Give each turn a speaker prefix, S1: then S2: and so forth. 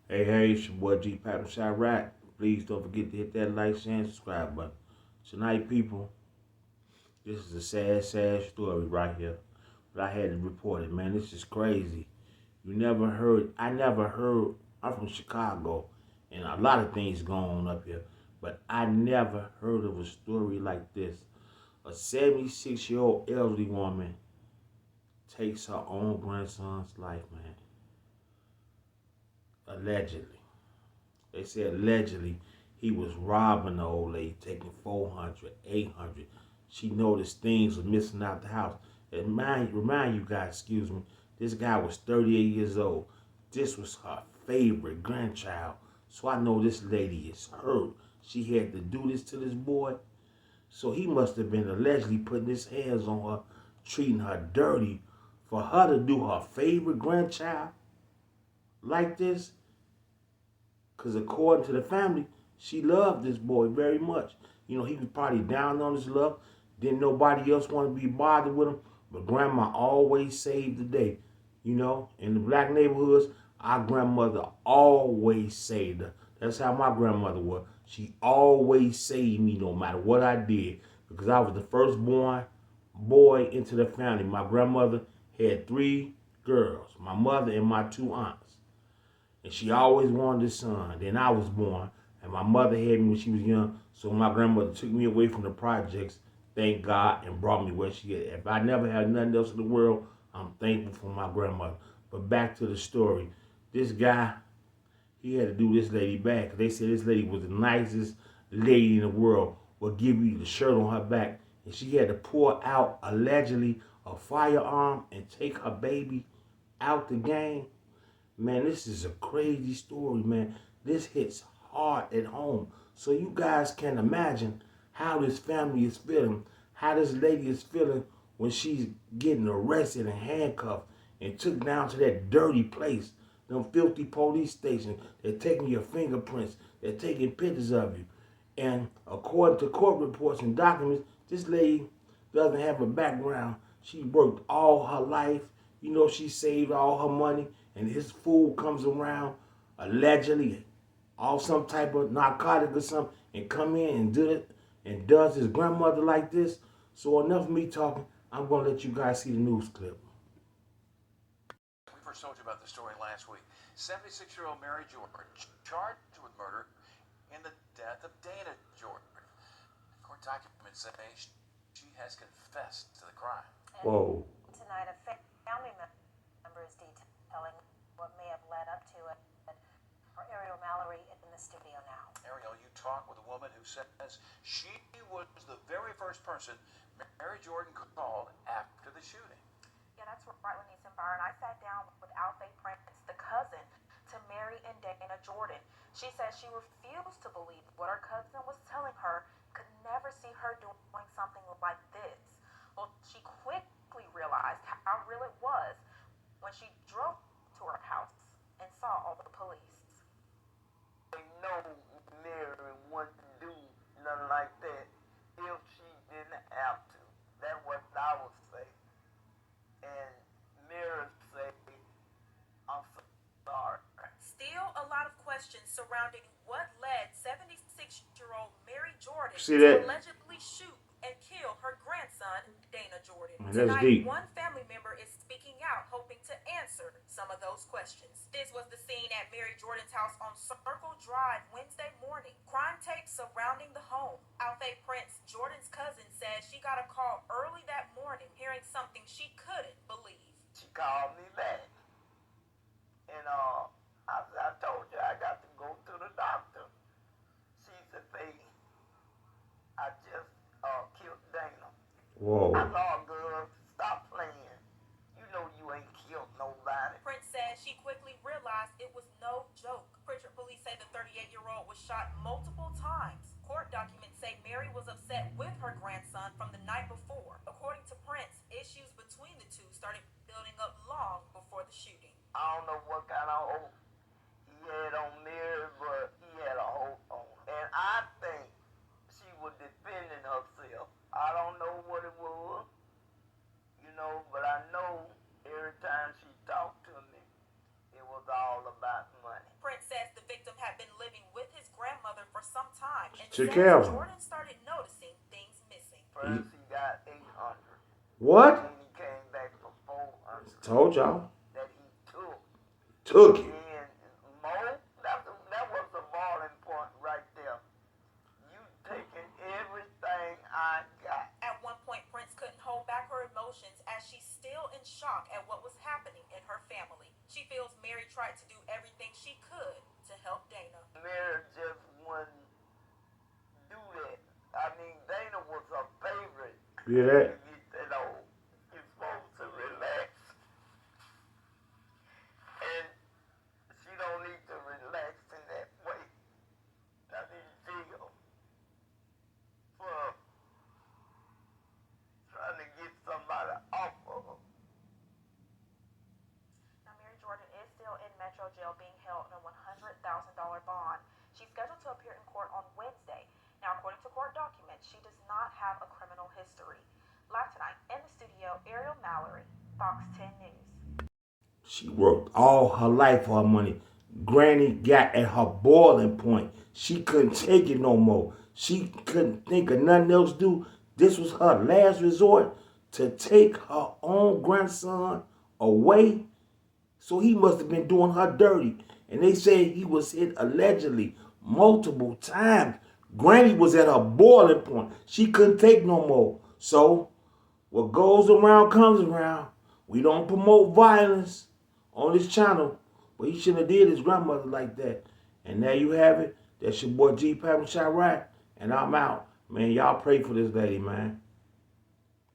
S1: Hey, it's your boy GPAC REACTS TO. Please don't forget to hit that like, share, and subscribe button. Tonight, people, this is a sad story right here. But I had to report it, man. This is crazy. I never heard, I'm from Chicago, and a lot of things going on up here. But I never heard of a story like this. A 76-year-old elderly woman takes her own grandson's life, man. Allegedly. They said allegedly he was robbing the old lady, taking 400, 800. She noticed things were missing out the house. And remind you guys, excuse me, this guy was 38 years old. This was her favorite grandchild. So I know this lady is hurt. She had to do this to this boy. So he must have been allegedly putting his hands on her, treating her dirty for her to do her favorite grandchild like this. Because according to the family, she loved this boy very much. You know, he was probably down on his luck. Didn't nobody else want to be bothered with him. But grandma always saved the day. You know, in the black neighborhoods, our grandmother always saved her. That's how my grandmother was. She always saved me no matter what I did. Because I was the firstborn boy into the family. My grandmother had 3 girls, my mother and my 2 aunts. And she always wanted a son. Then I was born, and my mother had me when she was young, so my grandmother took me away from the projects, thank God, and brought me where she is. If I never had nothing else in the world, I'm thankful for my grandmother. But back to the story. This guy, he had to do this lady back. They said this lady was the nicest lady in the world, would give you the shirt on her back. And she had to pour out, allegedly, a firearm and take her baby out the game. Man, this is a crazy story, man. This hits hard at home. So you guys can imagine how this family is feeling, how this lady is feeling when she's getting arrested and handcuffed and took down to that dirty place, them filthy police stations. They're taking your fingerprints. They're taking pictures of you. And according to court reports and documents, this lady doesn't have a background. She worked all her life. You know, she saved all her money, and his fool comes around, allegedly, off some type of narcotic or something, and come in and do it, and does his grandmother like this. So enough of me talking. I'm going to let you guys see the news clip.
S2: We first told you about the story last week. 76-year-old Mary Jordan charged with murder in the death of Dana Jordan. Court documents say she has confessed to the crime.
S1: Whoa.
S3: Tonight, a family member is detailing what may have led up to it. Our Ariel Mallory in the studio now.
S2: Ariel, you talked with a woman who says she was the very first person Mary Jordan called after the shooting.
S4: Yeah, that's right, Lenise and Byron. I sat down with Alfay Prince, the cousin to Mary and Dana Jordan. She says she refused to believe what her cousin was telling her, could never see her doing something like this. Well, she quickly realized how real it was when she drove to her house and saw all the police.
S5: They know Mary wouldn't do nothing like that if she didn't have to. That's what I would say. And Mary say, I'm sorry.
S4: Still a lot of questions surrounding what led 76-year-old Mary Jordan
S1: See
S4: to
S1: that?
S4: allegedly shoot and kill her grandson, Dana Jordan.
S1: Man, that's
S4: Tonight,
S1: deep.
S4: one family member is speaking out, hoping to answer some of those questions. This was the scene at Mary Jordan's house on Circle Drive Wednesday morning. Crime tape surrounding the home. Alfay Prince, Jordan's cousin, said she got a call early that morning, hearing something she couldn't believe.
S5: She called me back. And I told you I got to go to the doctor. She said, baby, I just killed Dana.
S1: Whoa.
S5: I saw, girl, stop playing. You know you ain't killed nobody.
S4: Prince said she quickly realized it was no joke. Pritchard police say the 38-year-old was shot multiple times. Court documents say Mary was upset with her grandson from the night before. According to Prince, issues between the two started building up long before the shooting.
S5: I don't know what kind of hope he had on Mary, but he had a hope on her. And I think she was defending herself. I don't know what it was.
S1: Took
S4: says
S1: care of him.
S4: Jordan started noticing things missing.
S5: First he got 800.
S1: What?
S5: Then he came back for 400
S1: Told y'all.
S5: that he took.
S1: Took it.
S5: And Mo, that was the boiling point right there. You taking everything I got.
S4: At one point, Prince couldn't hold back her emotions as she's still in shock at what was happening in her family. She feels Mary tried to do everything she could to help Dana.
S5: Mary just wouldn't do that. I mean, Dana was a favorite.
S1: You hear that?
S5: You get that old. You're supposed to relax. And she don't need to relax in that way. I mean, feel for trying to get somebody off of her.
S4: Now, Mary Jordan is still in Metro Jail being held on a $100,000 bond. She's scheduled to appear in court on Wednesday. Now, according to court documents, she does not have a criminal history. Live tonight in the studio, Ariel Mallory, Fox 10 News.
S1: She worked all her life for her money. Granny got at her boiling point. She couldn't take it no more. She couldn't think of nothing else to do. This was her last resort to take her own grandson away. So he must have been doing her dirty. And they say he was hit allegedly multiple times. Granny was at her boiling point. She couldn't take no more. So what goes around comes around. We don't promote violence on this channel, but he shouldn't have did his grandmother like that. And there you have it. That's your boy GPAC REACTS TO, and I'm out. Man, y'all pray for this lady, man.